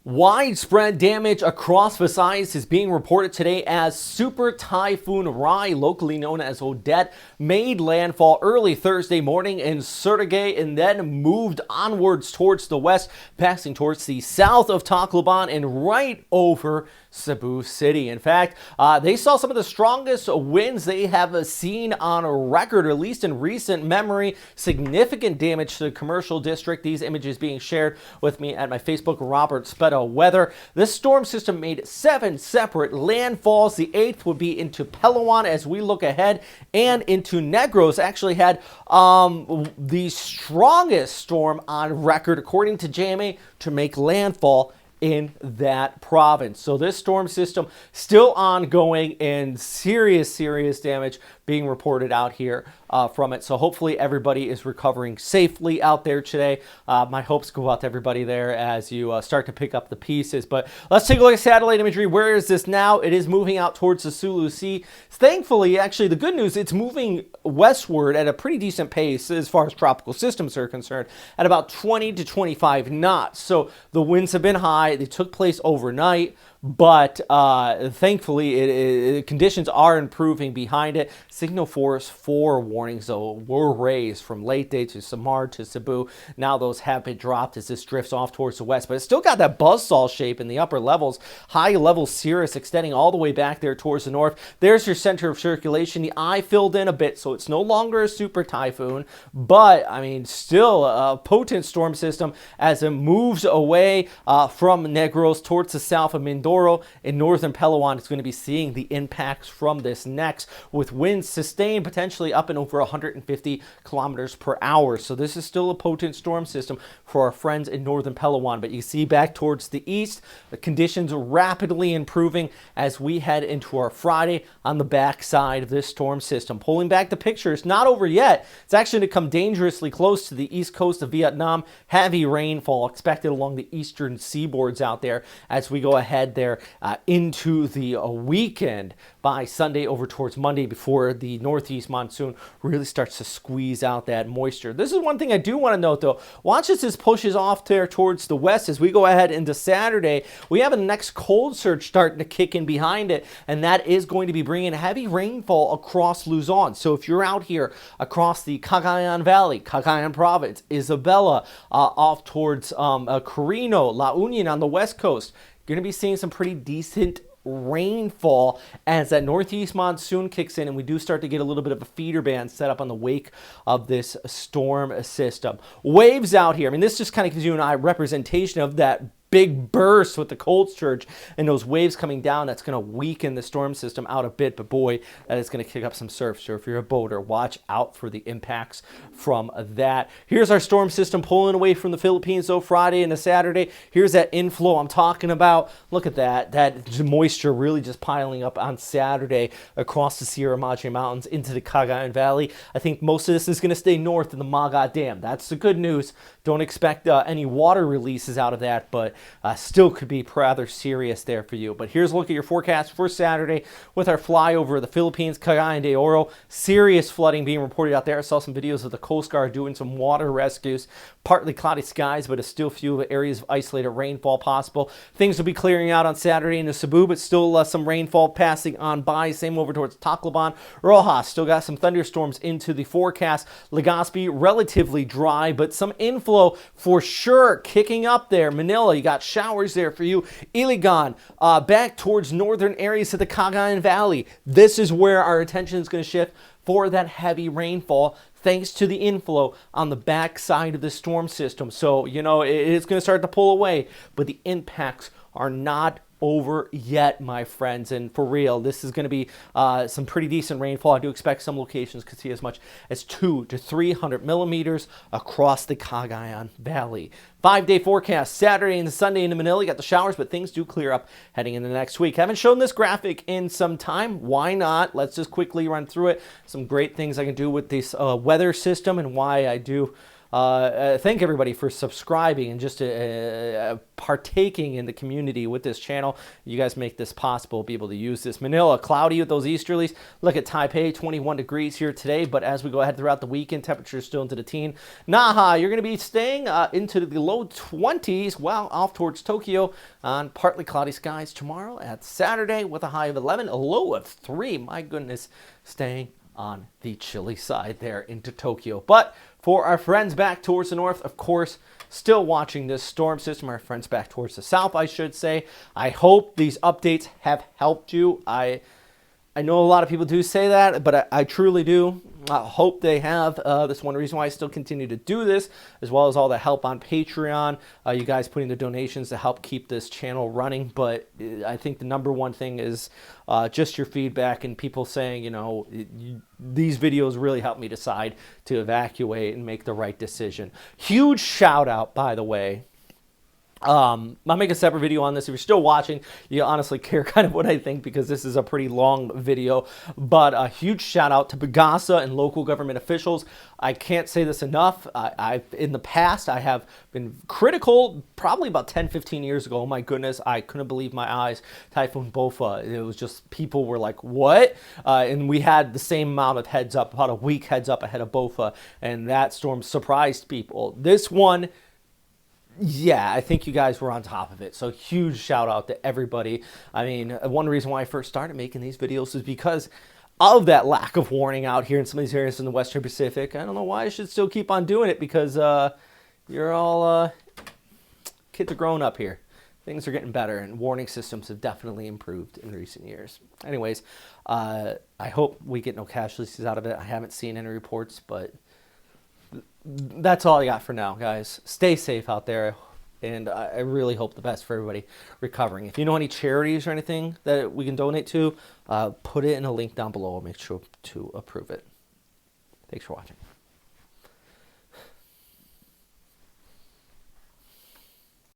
Widespread damage across Visayas is being reported today as Super Typhoon Rai, locally known as Odette, made landfall early Thursday morning in Surigay and then moved onwards towards the west, passing towards the south of Tacloban and right over Cebu City. In fact, they saw some of the strongest winds they have seen on record, or at least in recent memory. Significant damage to the commercial district. These images being shared with me at my Facebook, Robert Spetto Weather. This storm system made 7 separate landfalls. The 8th would be into Palawan as we look ahead, and into Negros. Actually had the strongest storm on record, according to JMA, to make landfall in that province. So this storm system still ongoing, and serious damage being reported out here from it. So hopefully everybody is recovering safely out there today. My hopes go out to everybody there as you start to pick up the pieces. But let's take a look at satellite imagery. Where is this now? It is moving out towards the Sulu Sea. Thankfully, actually, the good news, it's moving westward at a pretty decent pace as far as tropical systems are concerned, at about 20 to 25 knots. So the winds have been high. They took place overnight, but thankfully conditions are improving behind it. Signal Force 4 warnings, though, were raised from Leyte to Samar to Cebu. Now those have been dropped as this drifts off towards the west, but it's still got that buzzsaw shape in the upper levels. High level cirrus extending all the way back there towards the north. There's your center of circulation. The eye filled in a bit, so it's no longer a super typhoon, but I mean, still a potent storm system as it moves away from Negros towards the south of Mindoro. In northern Palawan, it's going to be seeing the impacts from this next, with winds sustained potentially up and over 150 kilometers per hour. So this is still a potent storm system for our friends in northern Palawan. But you see back towards the east, the conditions are rapidly improving as we head into our Friday on the backside of this storm system. Pulling back the picture, it's not over yet. It's actually going to come dangerously close to the east coast of Vietnam. Heavy rainfall expected along the eastern seaboards out there as we go ahead there into the weekend by Sunday over towards Monday, before the northeast monsoon really starts to squeeze out that moisture. This is one thing I do want to note, though. Watch as this pushes off there towards the west as we go ahead into Saturday. We have a next cold surge starting to kick in behind it, and that is going to be bringing heavy rainfall across Luzon. So if you're out here across the Cagayan Valley, Cagayan Province, Isabela, off towards Carino, La Union on the west coast, you're going to be seeing some pretty decent rainfall as that northeast monsoon kicks in, and we do start to get a little bit of a feeder band set up on the wake of this storm system. Waves out here, I mean, this just kind of gives you an representation of that big burst with the cold surge and those waves coming down. That's going to weaken the storm system out a bit, but boy, that is going to kick up some surf. So if you're a boater, watch out for the impacts from that. Here's our storm system pulling away from the Philippines, though, Friday into Saturday. Here's that inflow I'm talking about. Look at that moisture really just piling up on Saturday across the Sierra Madre Mountains into the Cagayan Valley. I think most of this is going to stay north in the Maga Dam. That's the good news. Don't expect any water releases out of that, but still could be rather serious there for you. But here's a look at your forecast for Saturday with our flyover of the Philippines, Cagayan de Oro. Serious flooding being reported out there. I saw some videos of the Coast Guard doing some water rescues. Partly cloudy skies, but a still few areas of isolated rainfall possible. Things will be clearing out on Saturday into Cebu, but still some rainfall passing on by. Same over towards Tacloban. Rojas still got some thunderstorms into the forecast. Legazpi relatively dry, but some inflow for sure kicking up there. Manila, you got showers there for you. Iligan, back towards northern areas of the Cagayan Valley. This is where our attention is going to shift for that heavy rainfall, thanks to the inflow on the backside of the storm system. So, you know, it's going to start to pull away, but the impacts are not over yet, my friends. And for real, this is going to be some pretty decent rainfall. I do expect some locations could see as much as 200 to 300 millimeters across the Cagayan Valley. 5-day forecast, Saturday and Sunday into Manila. You got the showers, but things do clear up heading into next week. Haven't shown this graphic in some time. Why not? Let's just quickly run through it. Some great things I can do with this weather system, and why I do thank everybody for subscribing and just partaking in the community with this channel. You guys make this possible, be able to use this. Manila, cloudy with those easterlies. Look at Taipei, 21 degrees here today, but as we go ahead throughout the weekend, temperatures still into the teen. Naha, you're going to be staying into the low 20s, while off towards Tokyo on partly cloudy skies tomorrow at Saturday with a high of 11, a low of 3. My goodness, staying on the chilly side there into Tokyo. But for our friends back towards the north, of course, still watching this storm system. Our friends back towards the south, I should say. I hope these updates have helped you. I know a lot of people do say that, but I truly do. I hope they have. That's one reason why I still continue to do this, as well as all the help on Patreon. You guys putting the donations to help keep this channel running. But I think the number one thing is just your feedback and people saying, you know, these videos really help me decide to evacuate and make the right decision. Huge shout out, by the way. I'll make a separate video on this. If you're still watching, you honestly care kind of what I think, because this is a pretty long video. But a huge shout out to Pagasa and local government officials. I can't say this enough. In the past, I have been critical, probably about 10-15 years ago. Oh my goodness, I couldn't believe my eyes. Typhoon Bofa. It was just, people were like, what? And we had the same amount of heads up, about a week heads up ahead of Bofa, and that storm surprised people. This one, yeah, I think you guys were on top of it. So huge shout out to everybody. I mean, one reason why I first started making these videos is because of that lack of warning out here in some of these areas in the Western Pacific. I don't know why I should still keep on doing it, because you're all kids are growing up here. Things are getting better, and warning systems have definitely improved in recent years. Anyways, I hope we get no casualties out of it. I haven't seen any reports, but that's all I got for now, guys. Stay safe out there, and I really hope the best for everybody recovering. If you know any charities or anything that we can donate to, put it in a link down below. I'll make sure to approve it. Thanks for watching.